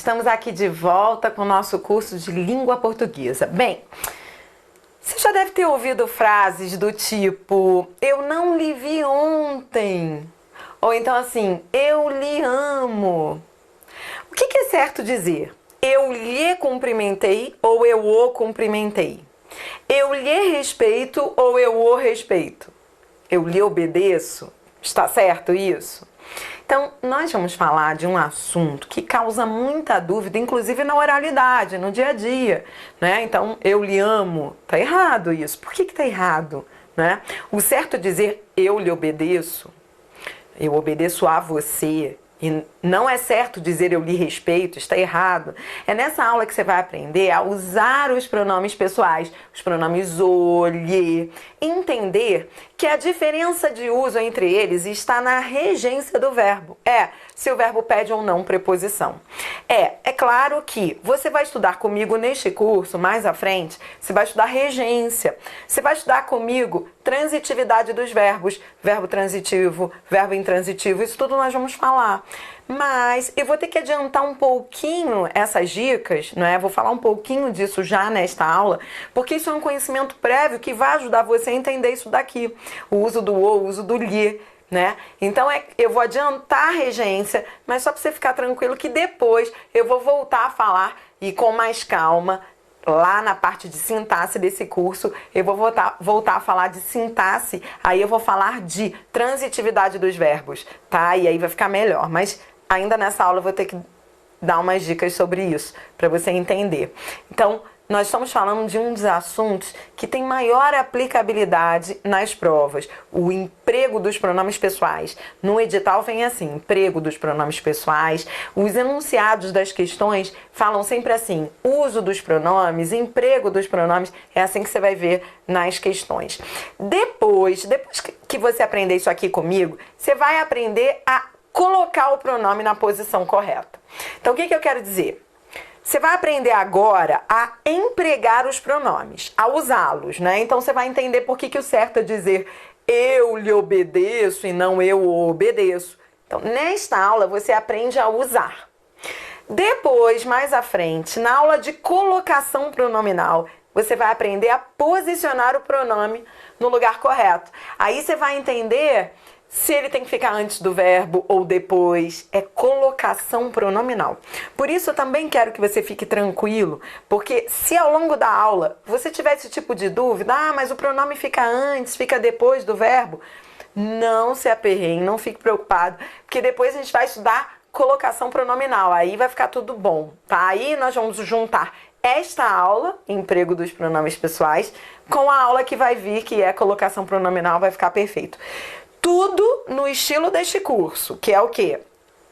Estamos aqui de volta com o nosso curso de língua portuguesa. Bem, você já deve ter ouvido frases do tipo, eu não lhe vi ontem. Ou então assim, eu lhe amo. O que é certo dizer? Eu lhe cumprimentei ou eu o cumprimentei? Eu lhe respeito ou eu o respeito? Eu lhe obedeço? Está certo isso? Então, nós vamos falar de um assunto que causa muita dúvida, inclusive na oralidade, no dia a dia, né? Então, eu lhe amo, tá errado isso. Por que tá errado, né? O certo é dizer eu lhe obedeço, eu obedeço a você. E não é certo dizer eu lhe respeito, está errado. É nessa aula que você vai aprender a usar os pronomes pessoais, os pronomes o, lhe, entender que a diferença de uso entre eles está na regência do verbo. Se o verbo pede ou não preposição. É claro que você vai estudar comigo neste curso, mais à frente, você vai estudar regência. Você vai estudar comigo transitividade dos verbos, verbo transitivo, verbo intransitivo, isso tudo nós vamos falar. Mas eu vou ter que adiantar um pouquinho essas dicas, né? Vou falar um pouquinho disso já nesta aula, porque isso é um conhecimento prévio que vai ajudar você a entender isso daqui. O uso do o uso do lhe, né? Então eu vou adiantar a regência, mas só para você ficar tranquilo que depois eu vou voltar a falar e com mais calma. Lá na parte de sintaxe desse curso, eu vou voltar a falar de sintaxe, aí eu vou falar de transitividade dos verbos, tá? E aí vai ficar melhor, mas ainda nessa aula eu vou ter que dar umas dicas sobre isso, para você entender. Então, nós estamos falando de um dos assuntos que tem maior aplicabilidade nas provas, o emprego dos pronomes pessoais. No edital vem assim, emprego dos pronomes pessoais. Os enunciados das questões falam sempre assim, uso dos pronomes, emprego dos pronomes, é assim que você vai ver nas questões. Depois que você aprender isso aqui comigo, você vai aprender a colocar o pronome na posição correta. Então, o que eu quero dizer? Você vai aprender agora a empregar os pronomes, a usá-los, né? Então você vai entender por que o certo é dizer eu lhe obedeço e não eu o obedeço. Então, nesta aula você aprende a usar. Depois, mais à frente, na aula de colocação pronominal, você vai aprender a posicionar o pronome no lugar correto. Aí você vai entender se ele tem que ficar antes do verbo ou depois, é colocação pronominal. Por isso eu também quero que você fique tranquilo, porque se ao longo da aula você tiver esse tipo de dúvida, mas o pronome fica antes, fica depois do verbo, não se aperreie, não fique preocupado, porque depois a gente vai estudar colocação pronominal, aí vai ficar tudo bom, tá? Aí nós vamos juntar esta aula, emprego dos pronomes pessoais, com a aula que vai vir, que é colocação pronominal, vai ficar perfeito. Tudo no estilo deste curso, que é o quê?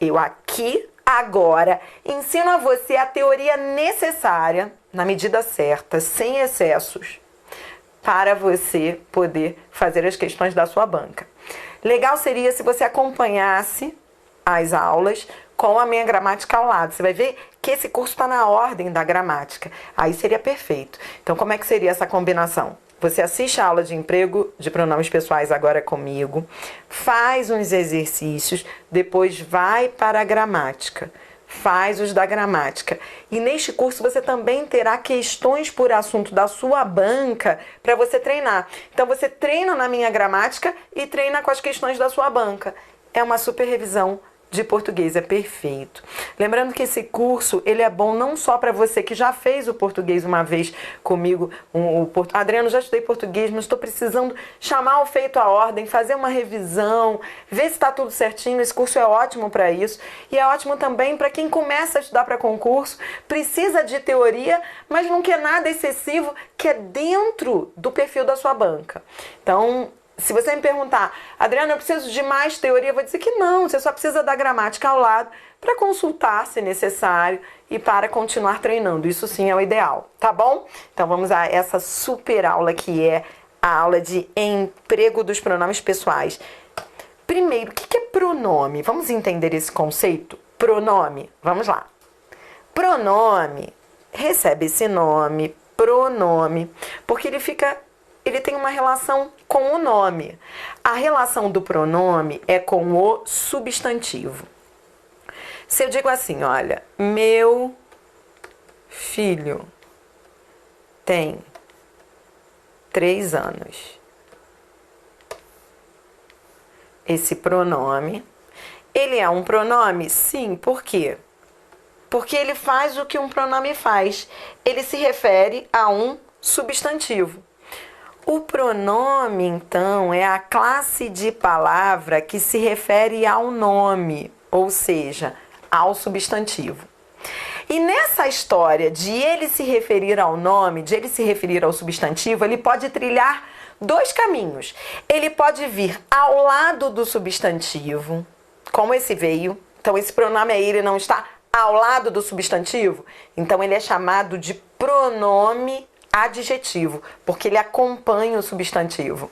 Eu aqui, agora, ensino a você a teoria necessária, na medida certa, sem excessos, para você poder fazer as questões da sua banca. Legal seria se você acompanhasse as aulas com a minha gramática ao lado. Você vai ver que esse curso está na ordem da gramática. Aí seria perfeito. Então, como é que seria essa combinação? Você assiste a aula de emprego de pronomes pessoais agora comigo, faz uns exercícios, depois vai para a gramática, faz os da gramática. E neste curso você também terá questões por assunto da sua banca para você treinar. Então você treina na minha gramática e treina com as questões da sua banca. É uma super revisão de português, é perfeito. Lembrando que esse curso, ele é bom não só para você que já fez o português uma vez comigo, Adriano, já estudei português, mas estou precisando chamar o feito à ordem, fazer uma revisão, ver se está tudo certinho. Esse curso é ótimo para isso e é ótimo também para quem começa a estudar para concurso, precisa de teoria, mas não quer nada excessivo, que é dentro do perfil da sua banca. Então, se você me perguntar, Adriana, eu preciso de mais teoria, eu vou dizer que não, você só precisa da gramática ao lado para consultar se necessário e para continuar treinando. Isso sim é o ideal, tá bom? Então vamos a essa super aula que é a aula de emprego dos pronomes pessoais. Primeiro, o que é pronome? Vamos entender esse conceito? Pronome, vamos lá. Pronome recebe esse nome, pronome, porque ele tem uma relação com o nome. A relação do pronome é com o substantivo. Se eu digo assim, olha, meu filho tem 3 anos. Esse pronome, ele é um pronome? Sim, por quê? Porque ele faz o que um pronome faz. Ele se refere a um substantivo. O pronome, então, é a classe de palavra que se refere ao nome, ou seja, ao substantivo. E nessa história de ele se referir ao nome, de ele se referir ao substantivo, ele pode trilhar 2 caminhos. Ele pode vir ao lado do substantivo, como esse veio. Então, esse pronome aí, ele não está ao lado do substantivo. Então, ele é chamado de pronome adjetivo, porque ele acompanha o substantivo.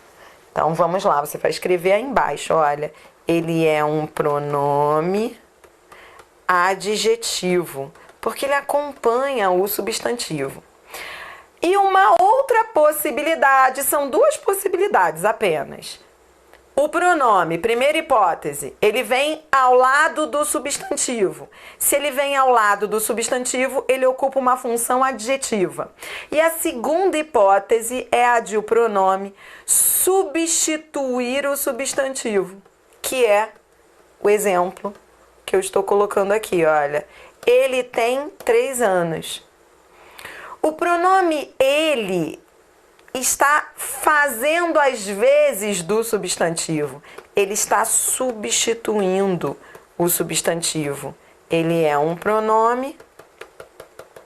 Então, vamos lá, você vai escrever aí embaixo, olha. Ele é um pronome adjetivo, porque ele acompanha o substantivo. E uma outra possibilidade, são 2 possibilidades apenas. O pronome, primeira hipótese, ele vem ao lado do substantivo. Se ele vem ao lado do substantivo, ele ocupa uma função adjetiva. E a segunda hipótese é a de o pronome substituir o substantivo, que é o exemplo que eu estou colocando aqui, olha. Ele tem 3 anos. O pronome ele está fazendo as vezes do substantivo. Ele está substituindo o substantivo. Ele é um pronome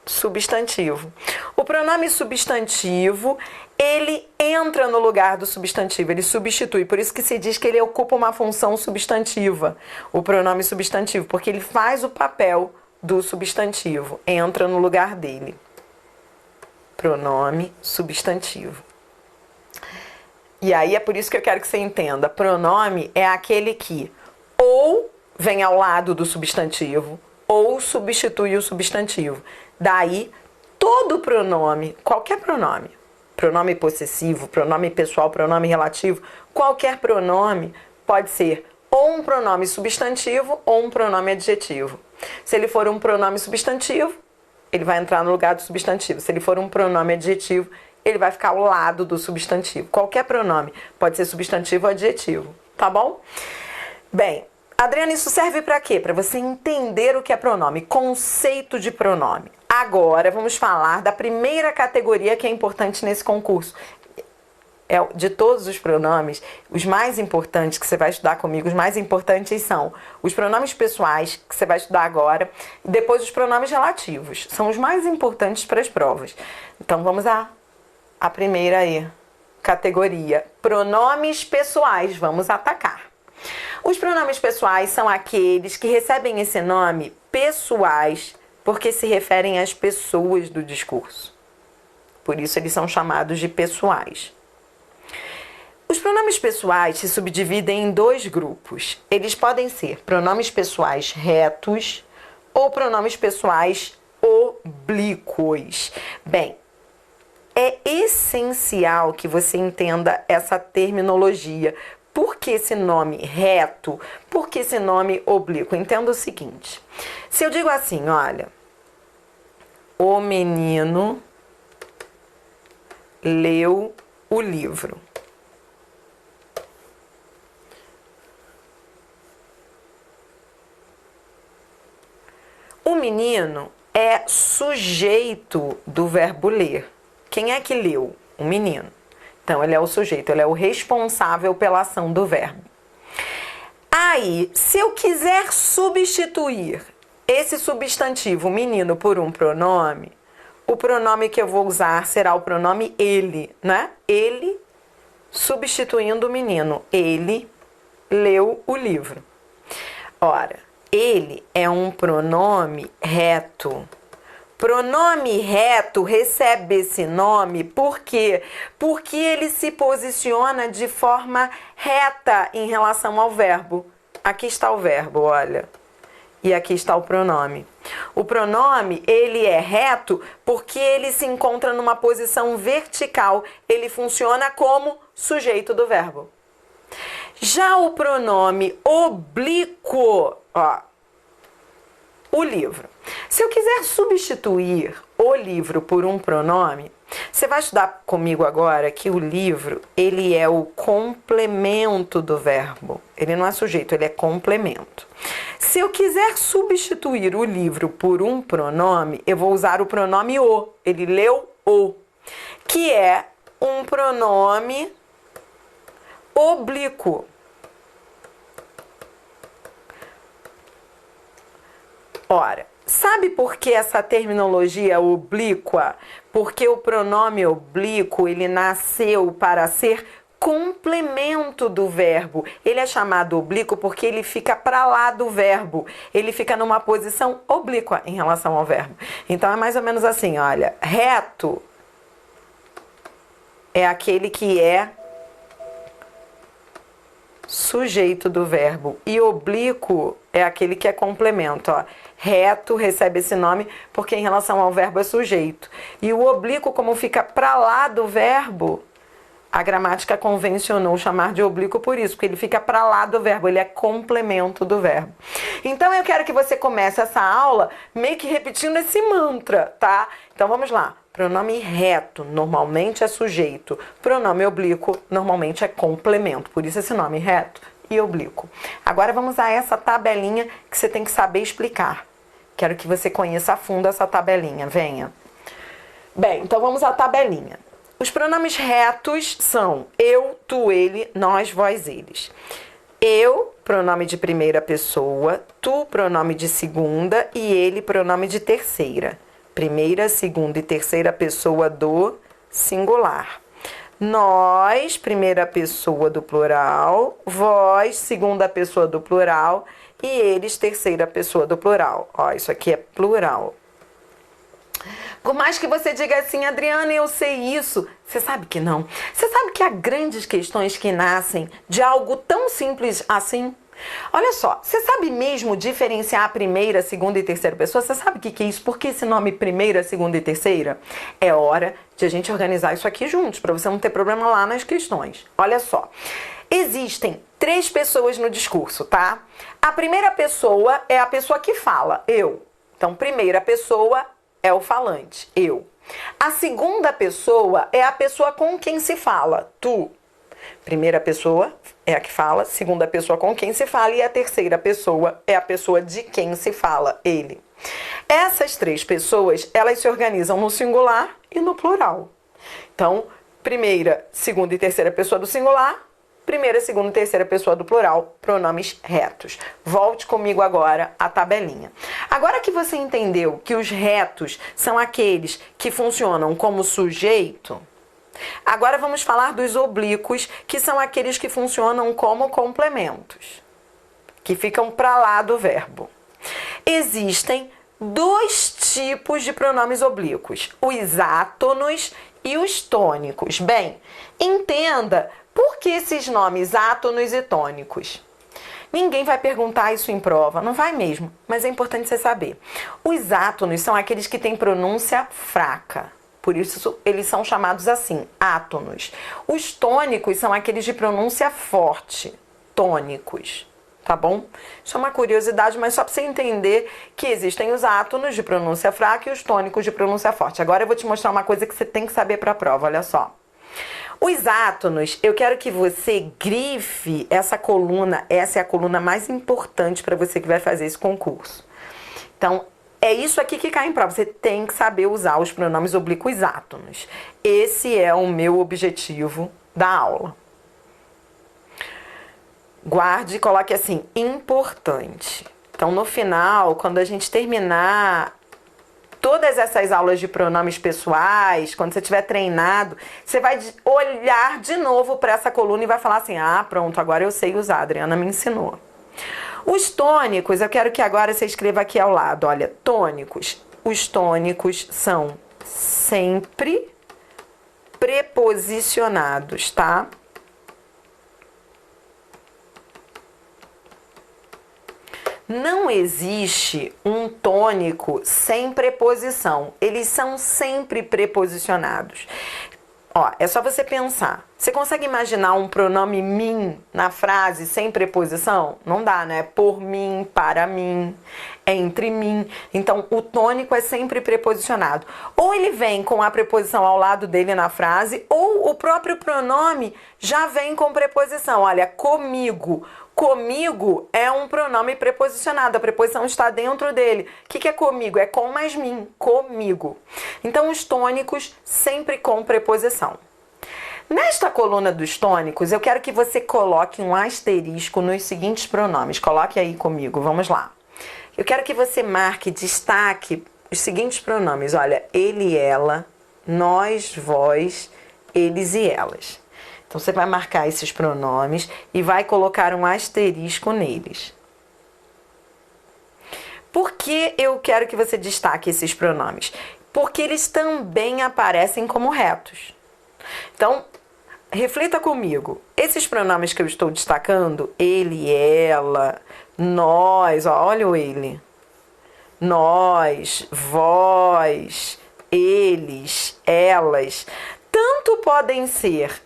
substantivo. O pronome substantivo, ele entra no lugar do substantivo, ele substitui. Por isso que se diz que ele ocupa uma função substantiva, o pronome substantivo, porque ele faz o papel do substantivo, entra no lugar dele. Pronome substantivo. E aí é por isso que eu quero que você entenda. Pronome é aquele que ou vem ao lado do substantivo ou substitui o substantivo. Daí, todo pronome, qualquer pronome, pronome possessivo, pronome pessoal, pronome relativo, qualquer pronome pode ser ou um pronome substantivo ou um pronome adjetivo. Se ele for um pronome substantivo, ele vai entrar no lugar do substantivo. Se ele for um pronome adjetivo, ele vai ficar ao lado do substantivo. Qualquer pronome pode ser substantivo ou adjetivo, tá bom? Bem, Adriana, isso serve para quê? Para você entender o que é pronome, conceito de pronome. Agora, vamos falar da primeira categoria que é importante nesse concurso. De todos os pronomes, os mais importantes que você vai estudar comigo, os mais importantes são os pronomes pessoais, que você vai estudar agora, e depois os pronomes relativos. São os mais importantes para as provas. Então, vamos à primeira aí, categoria. Pronomes pessoais, vamos atacar. Os pronomes pessoais são aqueles que recebem esse nome pessoais porque se referem às pessoas do discurso. Por isso, eles são chamados de pessoais. Os pronomes pessoais se subdividem em 2 grupos. Eles podem ser pronomes pessoais retos ou pronomes pessoais oblíquos. Bem, é essencial que você entenda essa terminologia. Por que esse nome reto? Por que esse nome oblíquo? Entenda o seguinte. Se eu digo assim, olha, o menino leu o livro. O menino é sujeito do verbo ler. Quem é que leu? O menino. Então, ele é o sujeito, ele é o responsável pela ação do verbo. Aí, se eu quiser substituir esse substantivo menino por um pronome, o pronome que eu vou usar será o pronome ele, né? Ele substituindo o menino. Ele leu o livro. Ora, ele é um pronome reto. Pronome reto recebe esse nome por quê? Porque ele se posiciona de forma reta em relação ao verbo. Aqui está o verbo, olha. E aqui está o pronome. O pronome, ele é reto porque ele se encontra numa posição vertical. Ele funciona como sujeito do verbo. Já o pronome oblíquo, ó, o livro. Se eu quiser substituir o livro por um pronome, você vai estudar comigo agora que o livro, ele é o complemento do verbo. Ele não é sujeito, ele é complemento. Se eu quiser substituir o livro por um pronome, eu vou usar o pronome o. Ele leu o, que é um pronome oblíquo. Ora, sabe por que essa terminologia oblíqua? Porque o pronome oblíquo, ele nasceu para ser complemento do verbo. Ele é chamado oblíquo porque ele fica para lá do verbo. Ele fica numa posição oblíqua em relação ao verbo. Então é mais ou menos assim, olha, reto é aquele que é sujeito do verbo e oblíquo é aquele que é complemento, ó. Reto recebe esse nome porque em relação ao verbo é sujeito. E o oblíquo, como fica para lá do verbo, a gramática convencionou chamar de oblíquo por isso, porque ele fica para lá do verbo, ele é complemento do verbo. Então eu quero que você comece essa aula meio que repetindo esse mantra, tá? Então vamos lá. Pronome reto normalmente é sujeito. Pronome oblíquo normalmente é complemento. Por isso esse nome, reto e oblíquo. Agora vamos a essa tabelinha que você tem que saber explicar. Quero que você conheça a fundo essa tabelinha. Venha. Bem, então vamos à tabelinha. Os pronomes retos são eu, tu, ele, nós, vós, eles. Eu, pronome de primeira pessoa, tu, pronome de segunda e ele, pronome de terceira. Primeira, segunda e terceira pessoa do singular. Nós, primeira pessoa do plural. Vós, segunda pessoa do plural. E eles, terceira pessoa do plural. Ó, isso aqui é plural. Por mais que você diga assim, Adriana, eu sei isso. Você sabe que não. Você sabe que há grandes questões que nascem de algo tão simples assim? Olha só, você sabe mesmo diferenciar a primeira, segunda e terceira pessoa? Você sabe o que é isso? Por que esse nome primeira, segunda e terceira? É hora de a gente organizar isso aqui juntos, para você não ter problema lá nas questões. Olha só, existem 3 pessoas no discurso, tá? A primeira pessoa é a pessoa que fala, eu. Então, primeira pessoa é o falante, eu. A segunda pessoa é a pessoa com quem se fala, tu. Primeira pessoa é a que fala, segunda pessoa com quem se fala e a terceira pessoa é a pessoa de quem se fala, ele. Essas 3 pessoas, elas se organizam no singular e no plural. Então, primeira, segunda e terceira pessoa do singular, primeira, segunda e terceira pessoa do plural, pronomes retos. Volte comigo agora à tabelinha. Agora que você entendeu que os retos são aqueles que funcionam como sujeito, agora vamos falar dos oblíquos, que são aqueles que funcionam como complementos, que ficam para lá do verbo. Existem 2 tipos de pronomes oblíquos, os átonos e os tônicos. Bem, entenda por que esses nomes átonos e tônicos. Ninguém vai perguntar isso em prova, não vai mesmo, mas é importante você saber. Os átonos são aqueles que têm pronúncia fraca. Por isso, eles são chamados assim, átonos. Os tônicos são aqueles de pronúncia forte, tônicos, tá bom? Isso é uma curiosidade, mas só para você entender que existem os átonos de pronúncia fraca e os tônicos de pronúncia forte. Agora eu vou te mostrar uma coisa que você tem que saber para a prova, olha só. Os átonos, eu quero que você grife essa coluna, essa é a coluna mais importante para você que vai fazer esse concurso. Então, é isso aqui que cai em prova. Você tem que saber usar os pronomes oblíquos átonos. Esse é o meu objetivo da aula. Guarde e coloque assim, importante. Então, no final, quando a gente terminar todas essas aulas de pronomes pessoais, quando você tiver treinado, você vai olhar de novo para essa coluna e vai falar assim, ah, pronto, agora eu sei usar, a Adriana me ensinou. Os tônicos, eu quero que agora você escreva aqui ao lado, olha, tônicos. Os tônicos são sempre preposicionados, tá? Não existe um tônico sem preposição. Eles são sempre preposicionados. Ó, é só você pensar. Você consegue imaginar um pronome mim na frase sem preposição? Não dá, né? Por mim, para mim, entre mim. Então, o tônico é sempre preposicionado. Ou ele vem com a preposição ao lado dele na frase, ou o próprio pronome já vem com preposição. Olha, comigo. Comigo é um pronome preposicionado, a preposição está dentro dele. O que é comigo? É com mais mim, comigo. Então, os tônicos sempre com preposição. Nesta coluna dos tônicos, eu quero que você coloque um asterisco nos seguintes pronomes. Coloque aí comigo, vamos lá. Eu quero que você marque, destaque os seguintes pronomes. Olha, ele, ela, nós, vós, eles e elas. Então, você vai marcar esses pronomes e vai colocar um asterisco neles. Por que eu quero que você destaque esses pronomes? Porque eles também aparecem como retos. Então, reflita comigo. Esses pronomes que eu estou destacando, ele, ela, nós, ó, olha o ele. Nós, vós, eles, elas, tanto podem ser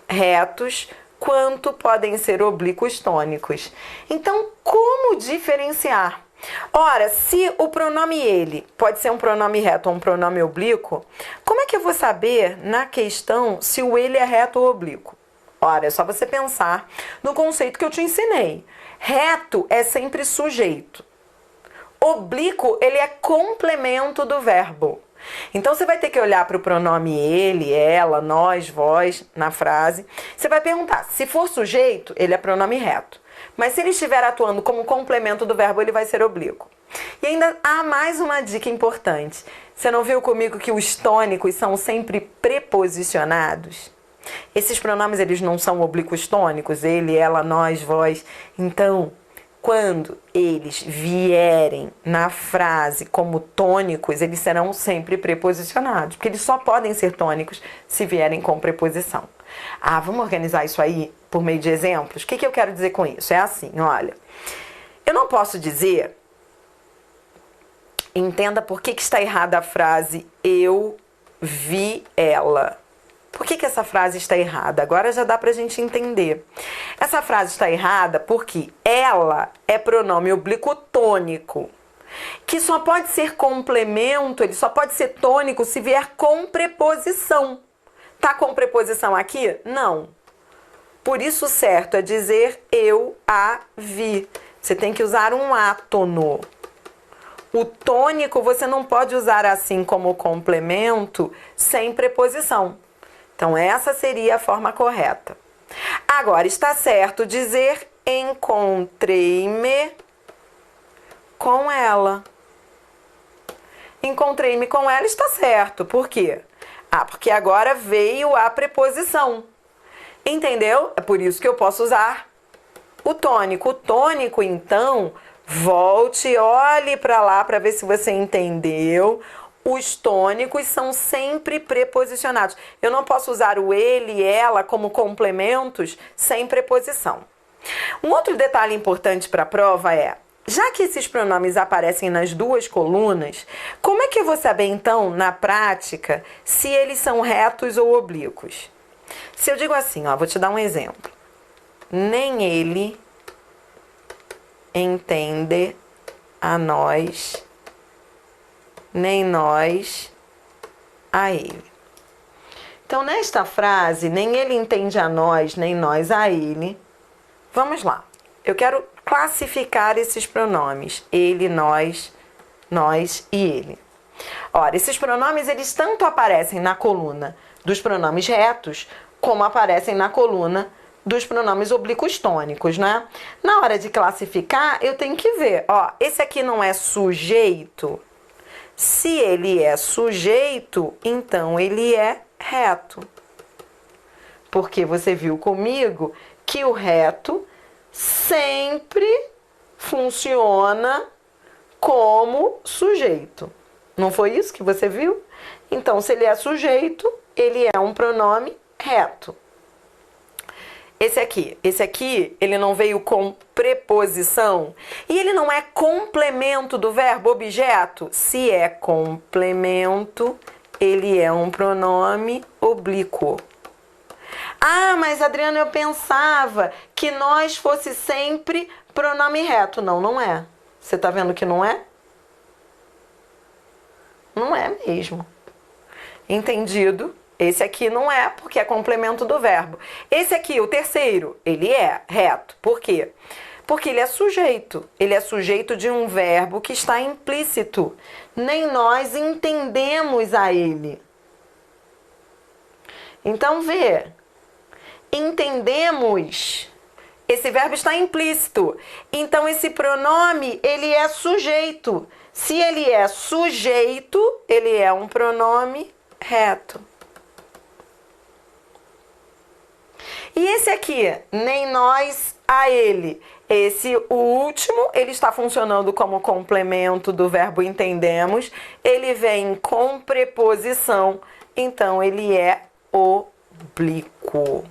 retos quanto podem ser oblíquos tônicos. Então, como diferenciar? Ora, se o pronome ele pode ser um pronome reto ou um pronome oblíquo, como é que eu vou saber na questão se o ele é reto ou oblíquo? Ora, é só você pensar no conceito que eu te ensinei. Reto é sempre sujeito. Oblíquo, ele é complemento do verbo. Então, você vai ter que olhar para o pronome ele, ela, nós, vós, na frase. Você vai perguntar, se for sujeito, ele é pronome reto. Mas se ele estiver atuando como complemento do verbo, ele vai ser oblíquo. E ainda há mais uma dica importante. Você não viu comigo que os tônicos são sempre preposicionados? Esses pronomes, eles não são oblíquos tônicos, ele, ela, nós, vós. Então, quando eles vierem na frase como tônicos, eles serão sempre preposicionados, porque eles só podem ser tônicos se vierem com preposição. Ah, vamos organizar isso aí por meio de exemplos? O que eu quero dizer com isso? É assim, olha, eu não posso dizer, entenda por que está errada a frase eu vi ela. Por que essa frase está errada? Agora já dá pra gente entender. Essa frase está errada porque ela é pronome oblíquo tônico, que só pode ser complemento, ele só pode ser tônico se vier com preposição. Tá com preposição aqui? Não. Por isso, certo é dizer eu a vi. Você tem que usar um átono. O tônico você não pode usar assim como complemento sem preposição. Então, essa seria a forma correta. Agora, está certo dizer encontrei-me com ela. Encontrei-me com ela está certo. Por quê? Ah, porque agora veio a preposição. Entendeu? É por isso que eu posso usar o tônico. O tônico, então, volte, olhe para lá para ver se você entendeu. Os tônicos são sempre preposicionados. Eu não posso usar o ele e ela como complementos sem preposição. Um outro detalhe importante para a prova é, já que esses pronomes aparecem nas duas colunas, como é que eu vou saber então, na prática, se eles são retos ou oblíquos? Se eu digo assim, ó, vou te dar um exemplo. Nem ele entende a nós, nem nós a ele. Então, nesta frase, nem ele entende a nós, nem nós a ele. Vamos lá. Eu quero classificar esses pronomes. Ele, nós e ele. Ora, esses pronomes, eles tanto aparecem na coluna dos pronomes retos, como aparecem na coluna dos pronomes oblíquos tônicos, né? Na hora de classificar, eu tenho que ver. Ó, esse aqui não é sujeito. Se ele é sujeito, então ele é reto. Porque você viu comigo que o reto sempre funciona como sujeito. Não foi isso que você viu? Então, se ele é sujeito, ele é um pronome reto. Esse aqui, ele não veio com preposição e ele não é complemento do verbo objeto. Se é complemento, ele é um pronome oblíquo. Ah, mas Adriana, eu pensava que nós fosse sempre pronome reto. Não, não é. Você tá vendo que não é? Não é mesmo. Entendido? Esse aqui não é, porque é complemento do verbo. Esse aqui, o terceiro, ele é reto. Por quê? Porque ele é sujeito. Ele é sujeito de um verbo que está implícito. Nem nós entendemos a ele. Então, vê. Entendemos. Esse verbo está implícito. Então, esse pronome, ele é sujeito. Se ele é sujeito, ele é um pronome reto. E esse aqui, nem nós a ele. Esse, o último, ele está funcionando como complemento do verbo entendemos. Ele vem com preposição, então ele é oblíquo.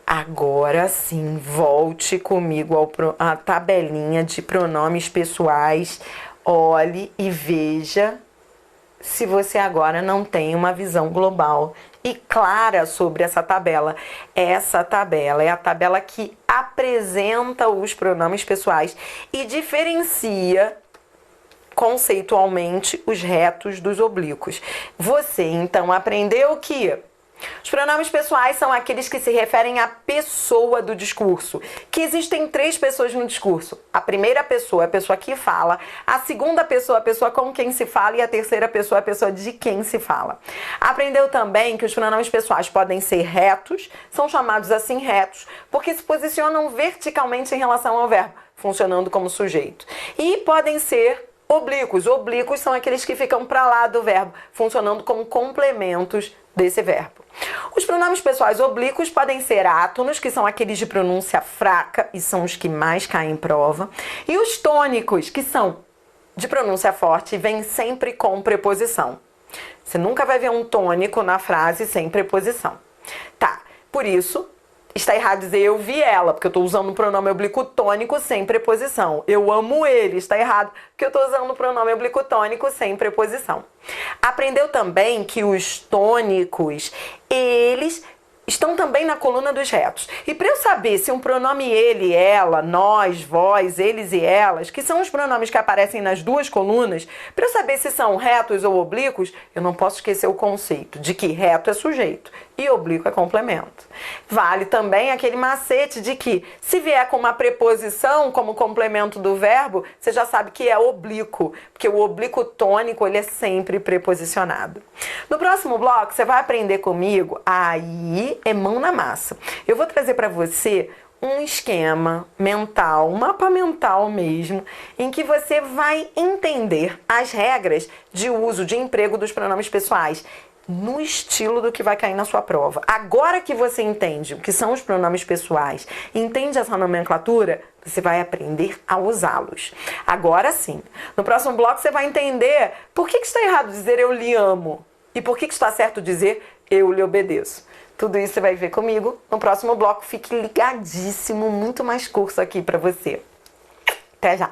Agora sim, volte comigo à tabelinha de pronomes pessoais. Olhe e veja se você agora não tem uma visão global e clara sobre essa tabela. Essa tabela é a tabela que apresenta os pronomes pessoais e diferencia conceitualmente os retos dos oblíquos. Você, então, aprendeu que os pronomes pessoais são aqueles que se referem à pessoa do discurso, que existem 3 pessoas no discurso. A primeira pessoa é a pessoa que fala, a segunda pessoa é a pessoa com quem se fala e a terceira pessoa é a pessoa de quem se fala. Aprendeu também que os pronomes pessoais podem ser retos, são chamados assim retos, porque se posicionam verticalmente em relação ao verbo, funcionando como sujeito. E podem ser oblíquos. Oblíquos são aqueles que ficam para lá do verbo, funcionando como complementos desse verbo. Os pronomes pessoais oblíquos podem ser átonos, que são aqueles de pronúncia fraca e são os que mais caem em prova. E os tônicos, que são de pronúncia forte e vêm sempre com preposição. Você nunca vai ver um tônico na frase sem preposição. Tá, por isso está errado dizer eu vi ela, porque eu estou usando o pronome oblíquo tônico sem preposição. Eu amo ele, está errado, porque eu estou usando o pronome oblíquo tônico sem preposição. Aprendeu também que os tônicos, eles estão também na coluna dos retos. E para eu saber se um pronome ele, ela, nós, vós, eles e elas, que são os pronomes que aparecem nas 2 colunas, para eu saber se são retos ou oblíquos, eu não posso esquecer o conceito de que reto é sujeito e oblíquo é complemento. Vale também aquele macete de que se vier com uma preposição como complemento do verbo, você já sabe que é oblíquo, porque o oblíquo tônico ele é sempre preposicionado. No próximo bloco você vai aprender comigo, aí é mão na massa. Eu vou trazer para você um esquema mental, um mapa mental mesmo, em que você vai entender as regras de uso, de emprego dos pronomes pessoais no estilo do que vai cair na sua prova. Agora que você entende o que são os pronomes pessoais, entende essa nomenclatura, você vai aprender a usá-los. Agora sim, no próximo bloco você vai entender por que está errado dizer eu lhe amo e por que está certo dizer eu lhe obedeço. Tudo isso você vai ver comigo no próximo bloco. Fique ligadíssimo, muito mais curso aqui para você. Até já!